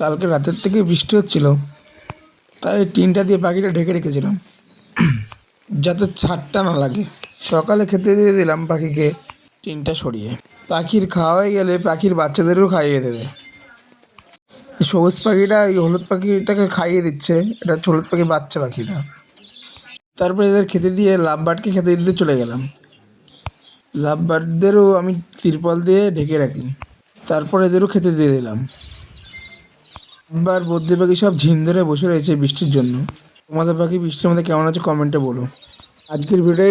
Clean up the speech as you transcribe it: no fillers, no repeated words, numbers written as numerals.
কালকে রাতের থেকে বৃষ্টি হচ্ছিল, তাই টিনটা দিয়ে পাখিটা ঢেকে রেখেছিলাম যাতে ছাদটা না লাগে। সকালে খেতে দিয়ে দিলাম পাখিকে টিনটা সরিয়ে। পাখির খাওয়া হয়ে গেলে পাখির বাচ্চাদেরও খাইয়ে দেবে। এই সবুজ পাখিটা এই হলুদ পাখিটাকে খাইয়ে দিচ্ছে, এটা হচ্ছে হলুদ পাখির বাচ্চা পাখিটা। তারপরে এদের খেতে দিয়ে লাভ বার্ডকে খেতে দিতে চলে গেলাম। লাভ বার্ডদেরও আমি তিরপল দিয়ে ঢেকে রাখি। তারপর এদেরও খেতে দিয়ে দিলাম। এবার বদ্রি পাখি সব ঝিম ধরে বসে রয়েছে বৃষ্টির জন্য। তোমাদের পাখি বৃষ্টির মধ্যে কেমন আছে কমেন্টে বলো। আজকের ভিডিওটা